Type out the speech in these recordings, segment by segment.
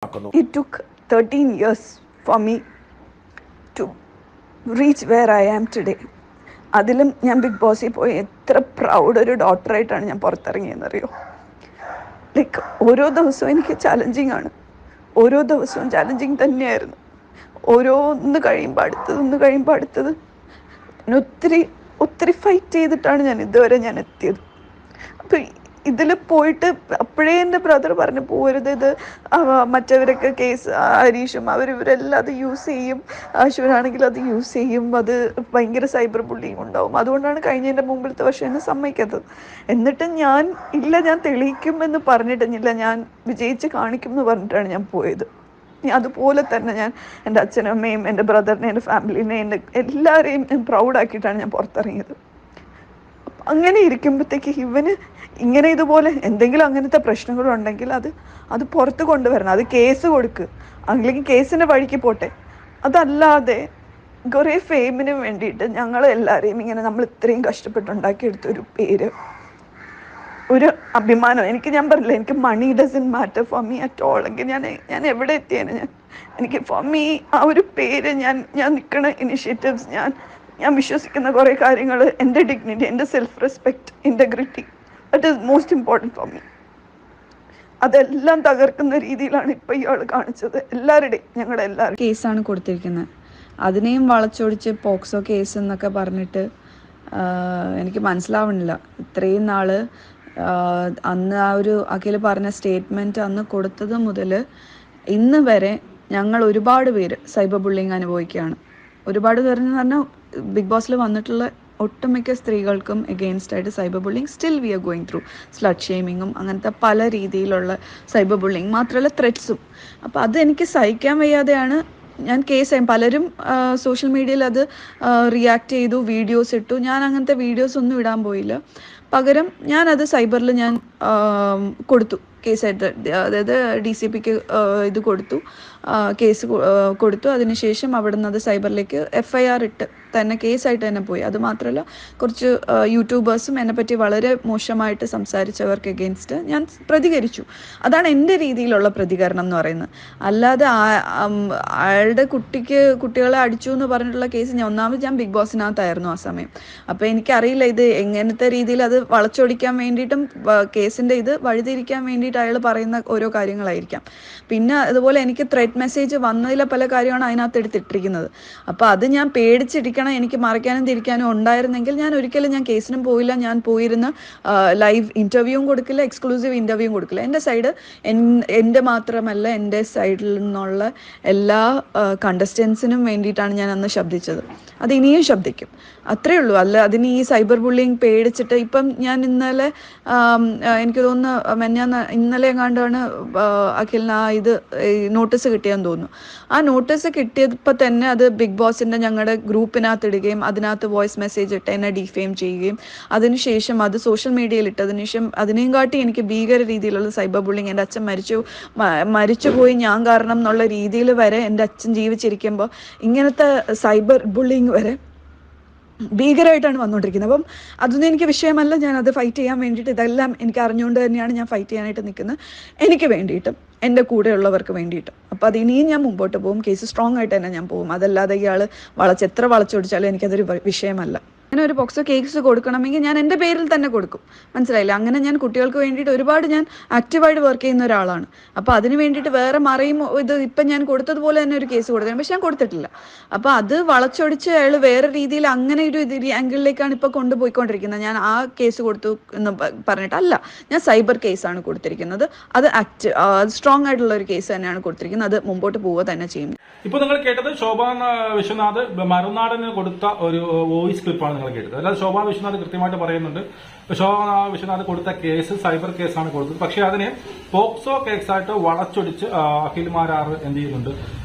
വ്യക്തമാക്കുന്നു. It took 13 years for me to reach where I am today. അതിലും ഞാൻ big ബോസിൽ പോയി എത്ര പ്രൗഡ് ഒരു ഡോക്ടറായിട്ടാണ് ഞാൻ പുറത്തിറങ്ങിയെന്നറിയോ. ലൈക്ക് ഓരോ ദിവസവും എനിക്ക് ചലഞ്ചിങ് ആണ്, ഓരോ ദിവസവും ചലഞ്ചിങ് തന്നെയായിരുന്നു. ഓരോന്ന് കഴിയുമ്പോൾ അടുത്തത് ഒത്തിരി ഒത്തിരി ഫൈറ്റ് ചെയ്തിട്ടാണ് ഞാൻ ഇതുവരെ എത്തിയത്. അപ്പം ഇതിൽ പോയിട്ട് അപ്പോഴേ എൻ്റെ ബ്രദർ പറഞ്ഞു പോകരുത്, ഇത് മറ്റവരൊക്കെ കേസ് ഹരീഷും ഇവരെല്ലാം അത് യൂസ് ചെയ്യും, അശ്വനാണെങ്കിൽ അത് യൂസ് ചെയ്യും, അത് ഭയങ്കര സൈബർ ബുള്ളിങ് ഉണ്ടാവും. അതുകൊണ്ടാണ് കഴിഞ്ഞതിൻ്റെ മുമ്പിലത്തെ വർഷം എന്നെ സമ്മതിക്കാത്തത്. എന്നിട്ട് ഞാൻ തെളിയിക്കും എന്ന് പറഞ്ഞിട്ടില്ല, ഞാൻ വിജയിച്ച് കാണിക്കും എന്ന് പറഞ്ഞിട്ടാണ് ഞാൻ പോയത്. അതുപോലെ തന്നെ ഞാൻ എൻ്റെ അച്ഛനും അമ്മയും എൻ്റെ ബ്രദറിനെ എൻ്റെ ഫാമിലിനെ എല്ലാവരെയും ഞാൻ പ്രൗഡാക്കിയിട്ടാണ് ഞാൻ പുറത്തിറങ്ങിയത്. അങ്ങനെ ഇരിക്കുമ്പോഴത്തേക്ക് ഇവന് ഇങ്ങനെ ഇതുപോലെ എന്തെങ്കിലും അങ്ങനത്തെ പ്രശ്നങ്ങളുണ്ടെങ്കിൽ അത് പുറത്ത് കൊണ്ടുവരണം, അത് കേസ് കൊടുക്കുക, അല്ലെങ്കിൽ കേസിൻ്റെ വഴിക്ക് പോട്ടെ. അതല്ലാതെ കുറേ ഫെയിമിന് വേണ്ടിയിട്ട് ഞങ്ങളെല്ലാവരെയും ഇങ്ങനെ നമ്മൾ ഇത്രയും കഷ്ടപ്പെട്ടുണ്ടാക്കിയെടുത്തൊരു പേര്, ഒരു അഭിമാനം. ഞാൻ പറഞ്ഞില്ല, എനിക്ക് money doesn't matter for me at all. എങ്കിൽ ഞാൻ എവിടെ എത്തിയാണ് എനിക്ക് ഫോർ മീ ആ ഒരു പേര്, ഞാൻ നിൽക്കുന്ന ഇനിഷ്യേറ്റീവ്സ്, ഞാൻ വിശ്വസിക്കുന്ന കുറേ കാര്യങ്ങൾ, എൻ്റെ ഡിഗ്നിറ്റി, എൻ്റെ self respect, integrity, that is most important for me. അതെല്ലാം തകർക്കുന്ന രീതിയിലാണ് ഇപ്പം ഇയാൾ കാണിച്ചത്. ഞങ്ങളുടെ എല്ലാവരും കേസാണ് കൊടുത്തിരിക്കുന്നത്. അതിനെയും വളച്ചൊടിച്ച് പോക്സോ കേസ് എന്നൊക്കെ പറഞ്ഞിട്ട് എനിക്ക് മനസ്സിലാവണില്ല. ഇത്രയും നാൾ അന്ന് ആ ഒരു അഖിൽ പറഞ്ഞ സ്റ്റേറ്റ്മെൻറ്റ് അന്ന് കൊടുത്തത് മുതൽ ഇന്ന് വരെ ഞങ്ങൾ ഒരുപാട് പേര് സൈബർ ബുള്ളിങ് അനുഭവിക്കുകയാണ്. ഒരുപാട് പേരെന്ന് പറഞ്ഞാൽ ബിഗ് ബോസിൽ വന്നിട്ടുള്ള ഒട്ടുമിക്ക സ്ത്രീകൾക്കും എഗെയിൻസ്റ്റ് ആയിട്ട് cyber bullying still we are going through. Slut ഷെയ്മിങ്ങും അങ്ങനത്തെ പല രീതിയിലുള്ള സൈബർ ബുള്ളിങ്, മാത്രമല്ല ത്രെറ്റ്സും. അപ്പോൾ അതെനിക്ക് സഹിക്കാൻ വയ്യാതെയാണ് ഞാൻ കേസ്. പലരും സോഷ്യൽ മീഡിയയിൽ അത് റിയാക്ട് ചെയ്തു, വീഡിയോസ് ഇട്ടു. ഞാൻ അങ്ങനത്തെ വീഡിയോസ് ഒന്നും ഇടാൻ പോയില്ല. പകരം ഞാനത് സൈബറിൽ ഞാൻ കൊടുത്തു കേസായിട്ട്. അതായത് DCPക്ക് ഇത് കൊടുത്തു, കേസ് കൊടുത്തു. അതിനുശേഷം അവിടെ നിന്ന് അത് സൈബറിലേക്ക് FIR ഇട്ട് തന്നെ കേസായിട്ട് തന്നെ പോയി. അതുമാത്രമല്ല കുറച്ച് യൂട്യൂബേഴ്സും എന്നെപ്പറ്റി വളരെ മോശമായിട്ട് സംസാരിച്ചവർക്ക് എഗെയിൻസ്റ്റ് ഞാൻ പ്രതികരിച്ചു. അതാണ് എൻ്റെ രീതിയിലുള്ള പ്രതികരണം എന്ന് പറയുന്നത്. അല്ലാതെ അയാളുടെ കുട്ടികളെ അടിച്ചു എന്ന് പറഞ്ഞിട്ടുള്ള കേസ് ഞാൻ ബിഗ് ബോസിനകത്തായിരുന്നു ആ സമയം. അപ്പോൾ എനിക്കറിയില്ല ഇത് എങ്ങനത്തെ രീതിയിൽ അത് വളച്ചൊടിക്കാൻ വേണ്ടിയിട്ടും കേസിൻ്റെ ഇത് വഴിതിരിക്കാൻ വേണ്ടിയിട്ട് അയാൾ പറയുന്ന ഓരോ കാര്യങ്ങളായിരിക്കാം. പിന്നെ അതുപോലെ എനിക്ക് ത്രെറ്റ് മെസ്സേജ് വന്നതിലെ പല കാര്യമാണ് അതിനകത്ത് എടുത്തിട്ടിരിക്കുന്നത്. അപ്പോൾ അത് ഞാൻ പേടിച്ചിരിക്കണം, എനിക്ക് മറയ്ക്കാനും തിരിക്കാനും ഉണ്ടായിരുന്നെങ്കിൽ ഞാൻ ഒരിക്കലും കേസിനും പോയില്ല. ഞാൻ പോയിരുന്ന ലൈവ് ഇൻ്റർവ്യൂവും കൊടുക്കില്ല, എക്സ്ക്ലൂസീവ് ഇൻ്റർവ്യൂവും കൊടുക്കില്ല. എൻ്റെ സൈഡ് എൻ്റെ മാത്രമല്ല, എൻ്റെ സൈഡിൽ നിന്നുള്ള എല്ലാ കണ്ടസ്റ്റൻസിനും വേണ്ടിയിട്ടാണ് ഞാൻ അന്ന് ശബ്ദിച്ചത്. അത് ഇനിയും ശബ്ദിക്കും, അത്രേ ഉള്ളൂ. അല്ല അതിന് ഈ സൈബർ ബുള്ളിങ് പേടിച്ചിട്ട് ഇപ്പം ഞാൻ ഇന്നലെ എനിക്ക് തോന്നുന്നു ഇന്നലെ എങ്ങാണ്ടാണ് അഖിലിന് ഇത് നോട്ടീസ് കിട്ടിയെന്ന് തോന്നുന്നു. ആ നോട്ടീസ് കിട്ടിയപ്പോൾ തന്നെ അത് ബിഗ് ബോസിൻ്റെ ഞങ്ങളുടെ ഗ്രൂപ്പിനകത്ത് ഇടുകയും അതിനകത്ത് വോയിസ് മെസ്സേജ് ഇട്ട് എന്നെ ഡിഫെയിം ചെയ്യുകയും അതിനുശേഷം അത് സോഷ്യൽ മീഡിയയിൽ ഇട്ടതിന് ശേഷം അതിനെയും കാട്ടി എനിക്ക് ഭീകര രീതിയിലുള്ള സൈബർ ബുള്ളിങ്, എൻ്റെ അച്ഛൻ മരിച്ചുപോയി ഞാൻ കാരണം എന്നുള്ള രീതിയിൽ വരെ എൻ്റെ അച്ഛൻ ജീവിച്ചിരിക്കുമ്പോൾ ഇങ്ങനത്തെ സൈബർ ബുള്ളിങ് വരെ ഭീകരമായിട്ടാണ് വന്നുകൊണ്ടിരിക്കുന്നത്. അപ്പം അതൊന്നും എനിക്ക് വിഷയമല്ല. ഞാനത് ഫൈറ്റ് ചെയ്യാൻ വേണ്ടിയിട്ട്, ഇതെല്ലാം എനിക്ക് അറിഞ്ഞുകൊണ്ട് തന്നെയാണ് ഞാൻ ഫൈറ്റ് ചെയ്യാനായിട്ട് നിൽക്കുന്നത്, എനിക്ക് വേണ്ടിയിട്ടും എൻ്റെ കൂടെയുള്ളവർക്ക് വേണ്ടിയിട്ടും. അപ്പോൾ അത് ഇനിയും ഞാൻ മുമ്പോട്ട് പോകും. കേസ് സ്ട്രോങ് ആയിട്ട് തന്നെ ഞാൻ പോകും. അതല്ലാതെ ഇയാൾ എത്ര വളച്ചൊടിച്ചാലും എനിക്കതൊരു വിഷയമല്ല. അങ്ങനെ ഒരു പോക്സോ കേസ് കൊടുക്കണമെങ്കിൽ ഞാൻ എൻ്റെ പേരിൽ തന്നെ കൊടുക്കും, മനസ്സിലായില്ല? അങ്ങനെ ഞാൻ കുട്ടികൾക്ക് വേണ്ടിയിട്ട് ഒരുപാട് ഞാൻ ആക്റ്റീവായിട്ട് വർക്ക് ചെയ്യുന്ന ഒരാളാണ്. അപ്പോൾ അതിന് വേണ്ടിയിട്ട് വേറെ മറയും ഇത് ഇപ്പം ഞാൻ കൊടുത്തതുപോലെ തന്നെ ഒരു കേസ് കൊടുത്തത്, പക്ഷെ ഞാൻ കൊടുത്തിട്ടില്ല. അപ്പോൾ അത് വളച്ചൊടിച്ച് അയാൾ വേറെ രീതിയിൽ അങ്ങനെ ഒരു ആംഗിളിലേക്കാണ് ഇപ്പോൾ കൊണ്ടുപോയിക്കൊണ്ടിരിക്കുന്നത്. ഞാൻ ആ കേസ് കൊടുത്തു എന്ന് പറഞ്ഞിട്ടല്ല, ഞാൻ സൈബർ കേസാണ് കൊടുത്തിരിക്കുന്നത്. അത് സ്ട്രോങ് ആയിട്ടുള്ള ഒരു കേസ് തന്നെയാണ് കൊടുത്തിരിക്കുന്നത്. അത് മുമ്പോട്ട് പോവുക തന്നെ ചെയ്യും. ഇപ്പോൾ നിങ്ങൾ കേട്ടത് ശോഭ വിശ്വനാഥ് മറുനാടന് കൊടുത്ത ഒരു വോയിസ് ക്ലിപ്പാണ് നിങ്ങൾ കേട്ടത്. അല്ലാതെ ശോഭ വിശ്വനാഥ് കൃത്യമായിട്ട് പറയുന്നുണ്ട് ശോഭ വിശ്വനാഥ് കൊടുത്ത കേസ് സൈബർ കേസാണ് കൊടുത്തത്, പക്ഷെ അതിനെ പോക്സോ കേസായിട്ട് വളച്ചൊടിച്ച് അഖിൽമാരാർ എന്ത് ചെയ്യുന്നുണ്ട്,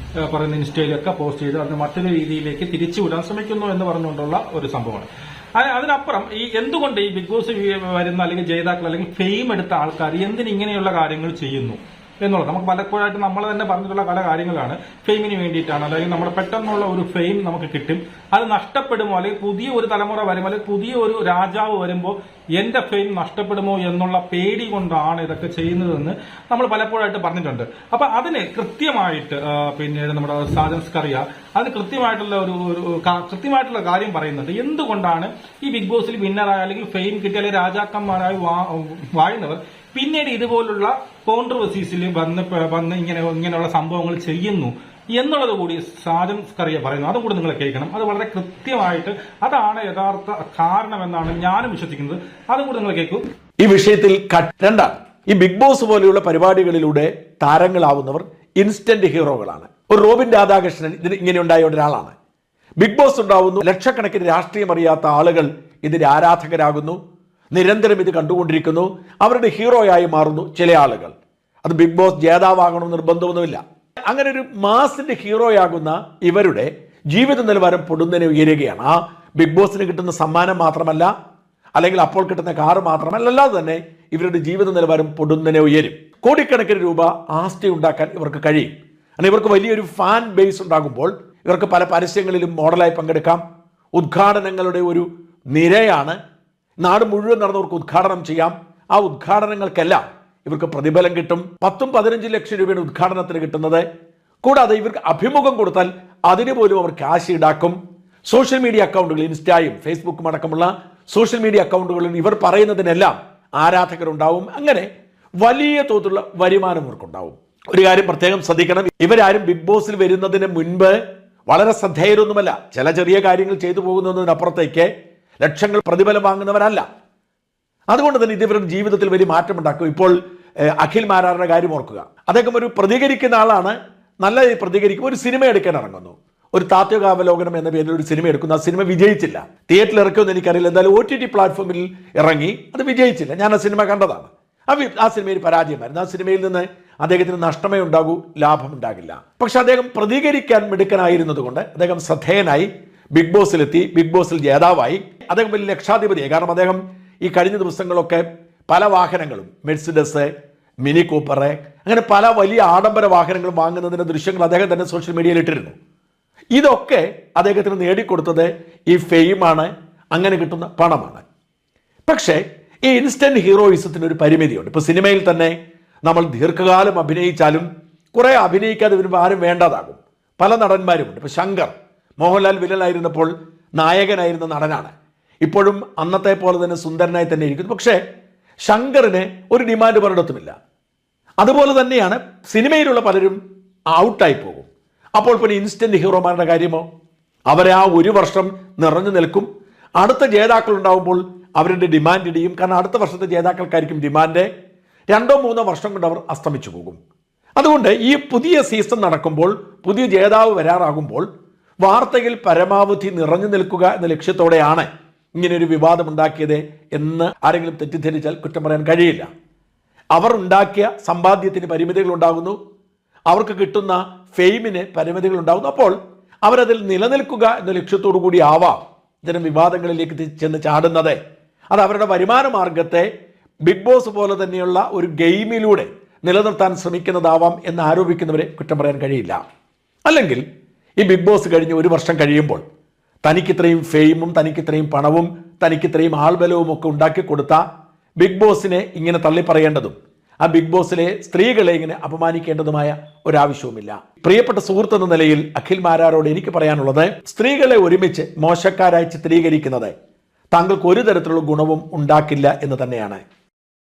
പറയുന്ന ഇൻസ്റ്റയിലൊക്കെ പോസ്റ്റ് ചെയ്ത് അതിന് മറ്റൊരു രീതിയിലേക്ക് തിരിച്ചുവിടാൻ ശ്രമിക്കുന്നു എന്ന് പറഞ്ഞുകൊണ്ടുള്ള ഒരു സംഭവമാണ്. അതിനപ്പുറം ഈ എന്തുകൊണ്ട് ഈ ബിഗ് ബോസ് വരുന്ന അല്ലെങ്കിൽ ജേതാക്കൾ അല്ലെങ്കിൽ ഫെയിം എടുത്ത ആൾക്കാർ എന്തിന് ഇങ്ങനെയുള്ള കാര്യങ്ങൾ ചെയ്യുന്നു എന്നുള്ളത്. നമുക്ക് പലപ്പോഴായിട്ട് നമ്മൾ തന്നെ പറഞ്ഞിട്ടുള്ള പല കാര്യങ്ങളാണ്. ഫെയിമിന് വേണ്ടിയിട്ടാണ്, അല്ലെങ്കിൽ നമ്മുടെ പെട്ടെന്നുള്ള ഒരു ഫെയിം നമുക്ക് കിട്ടും, അത് നഷ്ടപ്പെടുമോ, അല്ലെങ്കിൽ പുതിയ ഒരു തലമുറ വരുമ്പോൾ, അല്ലെങ്കിൽ പുതിയ ഒരു രാജാവ് വരുമ്പോൾ എന്റെ ഫെയിം നഷ്ടപ്പെടുമോ എന്നുള്ള പേടി കൊണ്ടാണ് ഇതൊക്കെ ചെയ്യുന്നതെന്ന് നമ്മൾ പലപ്പോഴായിട്ട് പറഞ്ഞിട്ടുണ്ട്. അപ്പൊ അതിന് കൃത്യമായിട്ട് പിന്നീട് നമ്മുടെ സാജൻ സ്കറിയ അതിന് കൃത്യമായിട്ടുള്ള കാര്യം പറയുന്നുണ്ട്. എന്തുകൊണ്ടാണ് ഈ ബിഗ് ബോസിൽ വിന്നറായ അല്ലെങ്കിൽ ഫെയിം കിട്ടിയ അല്ലെങ്കിൽ രാജാക്കന്മാരായി വാഴുന്നവർ പിന്നീട് ഇതുപോലുള്ള കോൺട്രവേഴ്സീസിൽ വന്ന് ഇങ്ങനെയുള്ള സംഭവങ്ങൾ ചെയ്യുന്നു എന്നുള്ളത് കൂടി സാജൻ സ്കറിയ പറയുന്നു. അതും കൂടി നിങ്ങൾ കേൾക്കണം. അത് വളരെ കൃത്യമായിട്ട് അതാണ് യഥാർത്ഥ കാരണമെന്നാണ് ഞാനും വിശ്വസിക്കുന്നത്. അതും കൂടി നിങ്ങൾ കേൾക്കൂ. ഈ വിഷയത്തിൽ രണ്ടാണ്. ഈ ബിഗ് ബോസ് പോലെയുള്ള പരിപാടികളിലൂടെ താരങ്ങളാവുന്നവർ ഇൻസ്റ്റന്റ് ഹീറോകളാണ്. ഒരു റോബിൻ രാധാകൃഷ്ണൻ ഇതിന് ഇങ്ങനെ ഉണ്ടായ ഒരാളാണ്. ബിഗ് ബോസ് ഉണ്ടാവുന്നു, ലക്ഷക്കണക്കിന് രാഷ്ട്രീയം അറിയാത്ത ആളുകൾ ഇതിന്റെ ആരാധകരാകുന്നു, നിരന്തരം ഇത് കണ്ടുകൊണ്ടിരിക്കുന്നു, അവരുടെ ഹീറോയായി മാറുന്നു ചില ആളുകൾ. അത് ബിഗ് ബോസ് ജേതാവാകണമെന്ന് നിർബന്ധമൊന്നുമില്ല. അങ്ങനെ ഒരു മാസിന്റെ ഹീറോയാകുന്ന ഇവരുടെ ജീവിത നിലവാരം പൊടുന്നതിനെ ഉയരുകയാണ്. ആ ബിഗ് ബോസിന് കിട്ടുന്ന സമ്മാനം മാത്രമല്ല, അല്ലെങ്കിൽ അപ്പോൾ കിട്ടുന്ന കാറ് മാത്രമല്ല, അല്ലാതെ തന്നെ ഇവരുടെ ജീവിത നിലവാരം പൊടുന്നതിനെ ഉയരും. കോടിക്കണക്കിന് രൂപ ആസ്തി ഉണ്ടാക്കാൻ ഇവർക്ക് കഴിയും. അങ്ങനെ ഇവർക്ക് വലിയൊരു ഫാൻ ബേസ് ഉണ്ടാകുമ്പോൾ ഇവർക്ക് പല പരസ്യങ്ങളിലും മോഡലായി പങ്കെടുക്കാം. ഉദ്ഘാടനങ്ങളുടെ ഒരു നിരയാണ്. നാട് മുഴുവൻ നടന്നവർക്ക് ഉദ്ഘാടനം ചെയ്യാം. ആ ഉദ്ഘാടനങ്ങൾക്കെല്ലാം ഇവർക്ക് പ്രതിഫലം കിട്ടും. 10-15 ലക്ഷം രൂപയുടെ ഉദ്ഘാടനത്തിന് കിട്ടുന്നത്. കൂടാതെ ഇവർക്ക് അഭിമുഖം കൊടുത്താൽ അതിന് പോലും അവർ ക്യാഷ് ഈടാക്കും. സോഷ്യൽ മീഡിയ അക്കൗണ്ടുകൾ, ഇൻസ്റ്റയും ഫേസ്ബുക്കും അടക്കമുള്ള സോഷ്യൽ മീഡിയ അക്കൗണ്ടുകളിൽ ഇവർ പറയുന്നതിനെല്ലാം ആരാധകരുണ്ടാവും. അങ്ങനെ വലിയ തോതിലുള്ള വരുമാനം ഇവർക്കുണ്ടാവും. ഒരു കാര്യം പ്രത്യേകം ശ്രദ്ധിക്കണം, ഇവരാരും ബിഗ് ബോസിൽ വരുന്നതിന് മുൻപ് വളരെ ശ്രദ്ധേയരൊന്നുമല്ല. ചില ചെറിയ കാര്യങ്ങൾ ചെയ്തു പോകുന്നതിനപ്പുറത്തേക്ക് ലക്ഷങ്ങൾ പ്രതിഫലം വാങ്ങുന്നവരല്ല. അതുകൊണ്ട് തന്നെ ഇത് ഇവരുടെ ജീവിതത്തിൽ വലിയ മാറ്റമുണ്ടാക്കും. ഇപ്പോൾ അഖിൽ മാരാരുടെ കാര്യം ഓർക്കുക. അദ്ദേഹം ഒരു പ്രതികരിക്കുന്ന ആളാണ്, നല്ല പ്രതികരിക്കും. ഒരു സിനിമ എടുക്കാൻ ഇറങ്ങുന്നു, ഒരു താത്വികാവലോകനം എന്ന പേരിൽ ഒരു സിനിമ എടുക്കുന്നു. ആ സിനിമ വിജയിച്ചില്ല. തിയേറ്ററിൽ ഇറക്കുമെന്ന് എനിക്കറിയില്ല, എന്തായാലും OTT പ്ലാറ്റ്ഫോമിൽ ഇറങ്ങി, അത് വിജയിച്ചില്ല. ഞാൻ ആ സിനിമ കണ്ടതാണ്. ആ സിനിമയിൽ പരാജയമായിരുന്നു. ആ സിനിമയിൽ നിന്ന് അദ്ദേഹത്തിന് നഷ്ടമേ ഉണ്ടാകൂ, ലാഭം ഉണ്ടാകില്ല. പക്ഷെ അദ്ദേഹം പ്രതികരിക്കാൻ മിടുക്കനായിരുന്നത് കൊണ്ട് അദ്ദേഹം ശ്രദ്ധേയനായി ബിഗ് ബോസിലെത്തി, ബിഗ് ബോസിൽ ജേതാവായി. അദ്ദേഹം വലിയ ലക്ഷാധിപതിയായി. കാരണം അദ്ദേഹം ഈ കഴിഞ്ഞ ദിവസങ്ങളൊക്കെ പല വാഹനങ്ങളും, മെഴ്സിഡസ്, മിനി കൂപ്പർ, അങ്ങനെ പല വലിയ ആഡംബര വാഹനങ്ങളും വാങ്ങുന്നതിന്റെ ദൃശ്യങ്ങൾ അദ്ദേഹം തന്നെ സോഷ്യൽ മീഡിയയിൽ ഇട്ടിരുന്നു. ഇതൊക്കെ അദ്ദേഹത്തിന് നേടിക്കൊടുത്തത് ഈ ഫെയിമാണ്, അങ്ങനെ കിട്ടുന്ന പണമാണ്. പക്ഷേ ഈ ഇൻസ്റ്റന്റ് ഹീറോയിസത്തിന് ഒരു പരിമിതിയുണ്ട്. ഇപ്പോൾ സിനിമയിൽ തന്നെ നമ്മൾ ദീർഘകാലം അഭിനയിച്ചാലും കുറെ അഭിനയിക്കാതെ വരുമ്പോൾ ആരും വേണ്ടതാകും. പല നടന്മാരുമുണ്ട്. ഇപ്പോൾ ശങ്കർ, മോഹൻലാൽ വില്ലനായിരുന്നപ്പോൾ നായകനായിരുന്ന നടനാണ്. ഇപ്പോഴും അന്നത്തെ പോലെ തന്നെ സുന്ദരനായി തന്നെ ഇരിക്കുന്നു. പക്ഷേ ശങ്കറിന് ഒരു ഡിമാൻഡ് പലയിടത്തുമില്ല. അതുപോലെ തന്നെയാണ് സിനിമയിലുള്ള പലരും ഔട്ടായി പോകും. അപ്പോൾ പിന്നെ ഇൻസ്റ്റന്റ് ഹീറോമാരുടെ കാര്യമോ? അവരെ ആ ഒരു വർഷം നിറഞ്ഞു നിൽക്കും. അടുത്ത ജേതാക്കൾ ഉണ്ടാവുമ്പോൾ അവരുടെ ഡിമാൻഡ് ഇടിയും. കാരണം അടുത്ത വർഷത്തെ ജേതാക്കൾക്കായിരിക്കും ഡിമാൻഡ്. 2-3 വർഷം കൊണ്ട് അവർ അസ്തമിച്ചു പോകും. അതുകൊണ്ട് ഈ പുതിയ സീസൺ നടക്കുമ്പോൾ, പുതിയ ജേതാവ് വരാറാകുമ്പോൾ വാർത്തയിൽ പരമാവധി നിറഞ്ഞു നിൽക്കുക എന്ന ലക്ഷ്യത്തോടെയാണ് ഇങ്ങനെയൊരു വിവാദം ഉണ്ടാക്കിയത് എന്ന് ആരെങ്കിലും തെറ്റിദ്ധരിച്ചാൽ കുറ്റം പറയാൻ കഴിയില്ല. അവർ ഉണ്ടാക്കിയ സമ്പാദ്യത്തിന് പരിമിതികൾ ഉണ്ടാകുന്നു, അവർക്ക് കിട്ടുന്ന ഫെയിമിന് പരിമിതികൾ ഉണ്ടാകുന്നു. അപ്പോൾ അവരതിൽ നിലനിൽക്കുക എന്ന ലക്ഷ്യത്തോടു കൂടി ആവാം ഇത്തരം വിവാദങ്ങളിലേക്ക് ചെന്ന് ചാടുന്നത്. അത് അവരുടെ വരുമാന മാർഗത്തെ ബിഗ് ബോസ് പോലെ തന്നെയുള്ള ഒരു ഗെയിമിലൂടെ നിലനിർത്താൻ ശ്രമിക്കുന്നതാവാം എന്ന് ആരോപിക്കുന്നവരെ കുറ്റം പറയാൻ കഴിയില്ല. അല്ലെങ്കിൽ ഈ ബിഗ് ബോസ് കഴിഞ്ഞ് 1 വർഷം കഴിയുമ്പോൾ തനിക്കിത്രയും ഫെയിമും തനിക്കിത്രയും പണവും തനിക്കിത്രയും ആൾബലവും ഒക്കെ ഉണ്ടാക്കി കൊടുത്ത ബിഗ് ബോസിനെ ഇങ്ങനെ തള്ളിപ്പറയേണ്ടതും ആ ബിഗ് ബോസിലെ സ്ത്രീകളെ ഇങ്ങനെ അപമാനിക്കേണ്ടതുമായ ഒരാവശ്യവുമില്ല. പ്രിയപ്പെട്ട സുഹൃത്ത് എന്ന നിലയിൽ അഖിൽ മാരാരോട് എനിക്ക് പറയാനുള്ളത്, സ്ത്രീകളെ ഒരുമിച്ച് മോശക്കാരായി ചിത്രീകരിക്കുന്നത് താങ്കൾക്ക് ഒരു തരത്തിലുള്ള ഗുണവും ഉണ്ടാക്കില്ല എന്ന് തന്നെയാണ്.